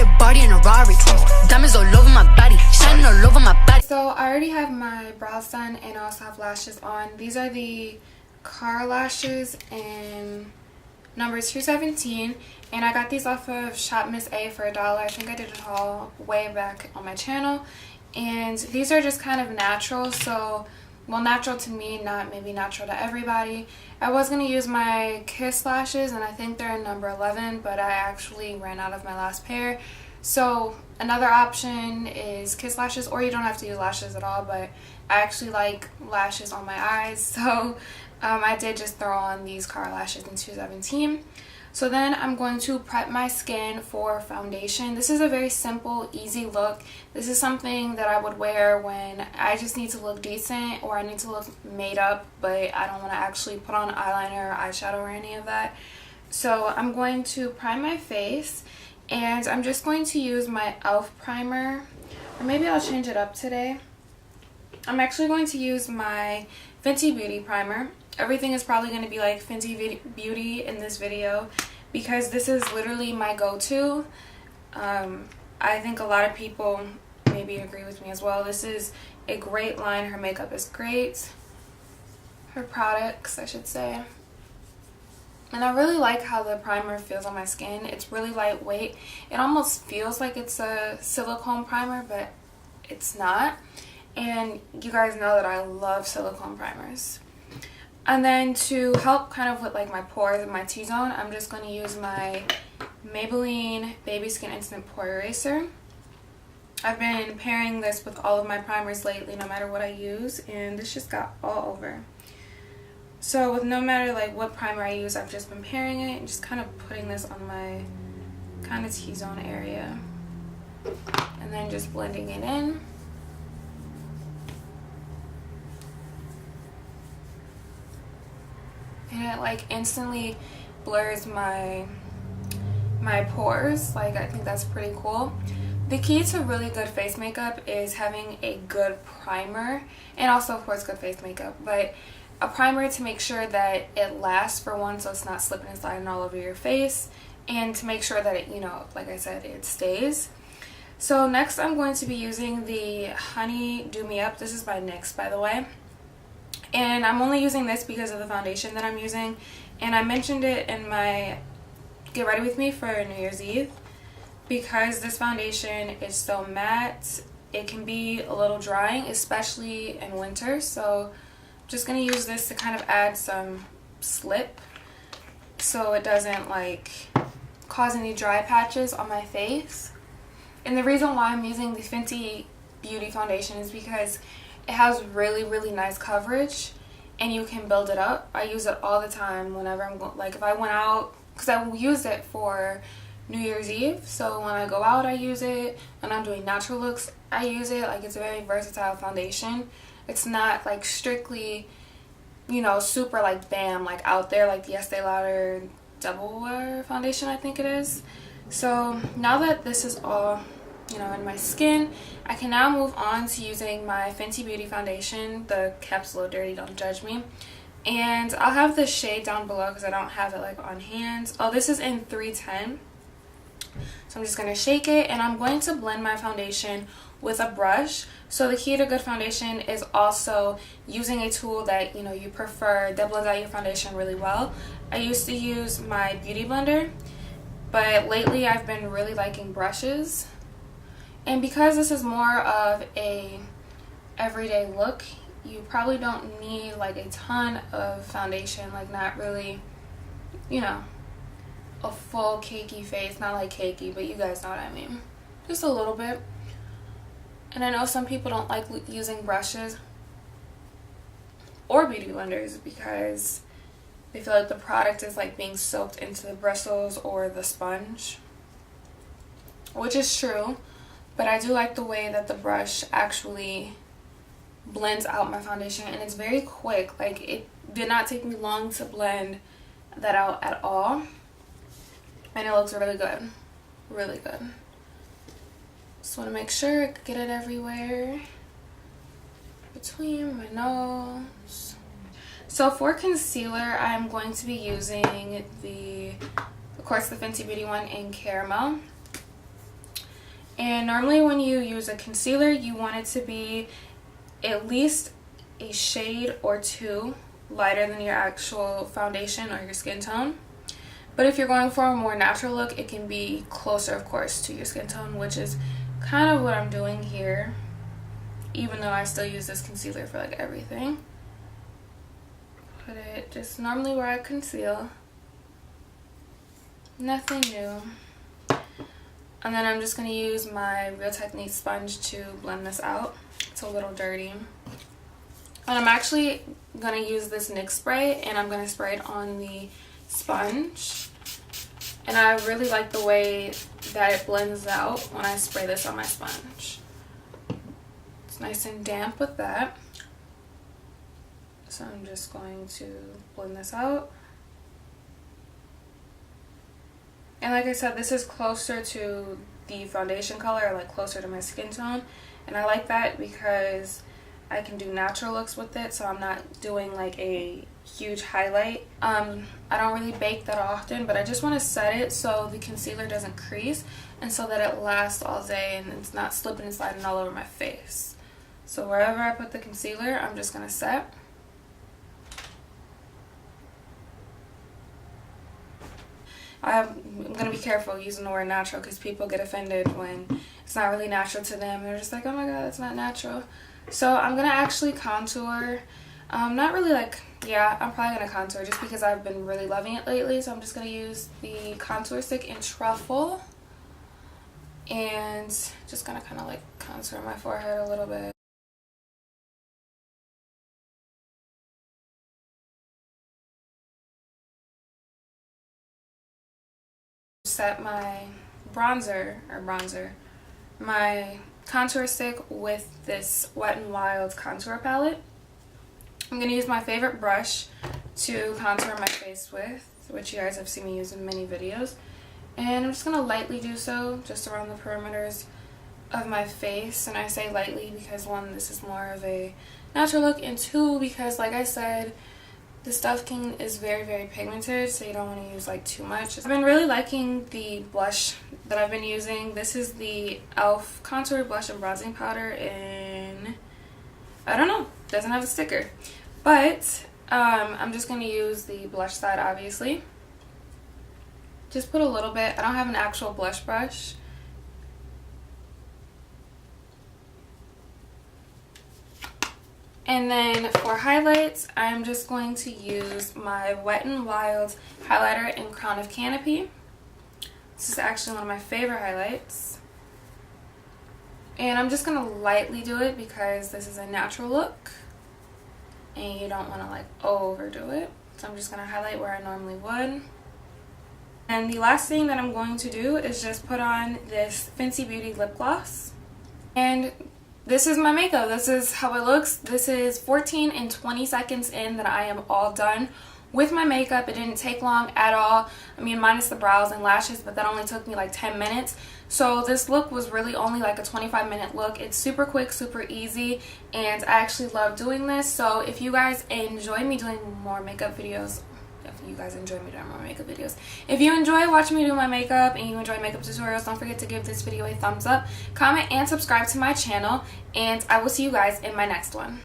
a body in a Rari. Diamonds all over my body, shining all over my body. So I already have my brows done and I also have lashes on. These are the car lashes in number 217, and I got these off of Shop Miss A for $1. I think I did a haul way back on my channel, and these are just kind of natural. So, well, natural to me, not maybe natural to everybody. I was going to use my Kiss lashes, and I think they're in number 11, but I actually ran out of my last pair. So another option is Kiss lashes, or you don't have to use lashes at all, but I actually like lashes on my eyes, so I did just throw on these car lashes in 217. So then I'm going to prep my skin for foundation. This is a very simple, easy look. This is something that I would wear when I just need to look decent or I need to look made up, but I don't want to actually put on eyeliner or eyeshadow or any of that. So I'm going to prime my face, and I'm just going to use my e.l.f. primer, or maybe I'll change it up today. I'm actually going to use my Fenty Beauty primer. Everything is probably going to be like Fenty Beauty in this video because this is literally my go-to. I think a lot of people maybe agree with me as well. This is a great line. Her makeup is great. Her products, I should say. And I really like how the primer feels on my skin. It's really lightweight. It almost feels like it's a silicone primer, but it's not. And you guys know that I love silicone primers. And then to help kind of with like my pores and my T-zone, I'm just going to use my Maybelline Baby Skin Instant Pore Eraser. I've been pairing this with all of my primers lately, no matter what I use, and this just got all over. So with no matter like what primer I use, I've just been pairing it and just kind of putting this on my kind of T-zone area. And then just blending it in. And it like instantly blurs my pores. Like, I think that's pretty cool. The key to really good face makeup is having a good primer, and also of course good face makeup, but a primer to make sure that it lasts, for one, so it's not slipping and sliding all over your face, and to make sure that it, you know, like I said, it stays. So next I'm going to be using the Honey Do Me Up. This is by NYX, by the way. And I'm only using this because of the foundation that I'm using. And I mentioned it in my Get Ready With Me for New Year's Eve. Because this foundation is so matte, it can be a little drying, especially in winter. So I'm just going to use this to kind of add some slip, so it doesn't like cause any dry patches on my face. And the reason why I'm using the Fenty Beauty foundation is because it has really, really nice coverage, and you can build it up. I use it all the time whenever I'm going, like if I went out, because I use it for New Year's Eve, so when I go out I use it. When I'm doing natural looks I use it. Like, it's a very versatile foundation. It's not like strictly, you know, super like bam, like out there like the Estee Lauder Double Wear foundation, I think it is. So now that this is all, you know, in my skin, I can now move on to using my Fenty Beauty foundation. The cap's a little dirty, don't judge me. And I'll have the shade down below because I don't have it like on hand. Oh, this is in 310. So I'm just going to shake it, and I'm going to blend my foundation with a brush. So the key to good foundation is also using a tool that, you know, you prefer, that blends out your foundation really well. I used to use my beauty blender, but lately I've been really liking brushes. And because this is more of a everyday look, you probably don't need like a ton of foundation, like not really, you know, a full cakey face. Not like cakey, but you guys know what I mean. Just a little bit. And I know some people don't like using brushes or beauty blenders because they feel like the product is like being soaked into the bristles or the sponge, which is true. But I do like the way that the brush actually blends out my foundation, and it's very quick. Like, it did not take me long to blend that out at all, and it looks really good, really good. Just want to make sure I get it everywhere between my nose. So for concealer, I'm going to be using of course, the Fenty Beauty one in Caramel. And normally when you use a concealer, you want it to be at least a shade or two lighter than your actual foundation or your skin tone. But if you're going for a more natural look, it can be closer, of course, to your skin tone, which is kind of what I'm doing here, even though I still use this concealer for like everything. Put it just normally where I conceal. Nothing new. And then I'm just going to use my Real Techniques sponge to blend this out. It's a little dirty. And I'm actually going to use this NYX spray, and I'm going to spray it on the sponge. And I really like the way that it blends out when I spray this on my sponge. It's nice and damp with that. So I'm just going to blend this out. And like I said, this is closer to the foundation color, like closer to my skin tone. And I like that because I can do natural looks with it, so I'm not doing like a huge highlight. I don't really bake that often, but I just want to set it so the concealer doesn't crease and so that it lasts all day and it's not slipping and sliding all over my face. So wherever I put the concealer, I'm just going to set. I'm going to be careful using the word natural because people get offended when it's not really natural to them. They're just like, oh my god, it's not natural. So I'm going to actually contour. Not really like, yeah, I'm probably going to contour just because I've been really loving it lately. So I'm just going to use the contour stick in Truffle. And just going to kind of like contour my forehead a little bit. Set my my contour stick with this Wet n Wild contour palette. I'm going to use my favorite brush to contour my face with, which you guys have seen me use in many videos. And I'm just going to lightly do so just around the perimeters of my face. And I say lightly because one, this is more of a natural look, and two, because like I said, the Stuff King is very, very pigmented, so you don't want to use like too much. I've been really liking the blush that I've been using. This is the e.l.f. Contour Blush and Bronzing Powder in, I don't know, doesn't have a sticker. But I'm just going to use the blush side, obviously. Just put a little bit. I don't have an actual blush brush. And then for highlights, I'm just going to use my Wet n Wild highlighter in Crown of Canopy. This is actually one of my favorite highlights. And I'm just going to lightly do it because this is a natural look. And you don't want to like overdo it. So I'm just going to highlight where I normally would. And the last thing that I'm going to do is just put on this Fenty Beauty lip gloss. And this is my makeup. This is how it looks. This is 14 and 20 seconds in that I am all done with my makeup. It didn't take long at all. I mean, minus the brows and lashes, but that only took me like 10 minutes. So this look was really only like a 25-minute look. It's super quick, super easy, and I actually love doing this. So if you guys enjoy me doing more makeup videos, if you enjoy watching me do my makeup and you enjoy makeup tutorials, don't forget to give this video a thumbs up, comment, and subscribe to my channel, and I will see you guys in my next one.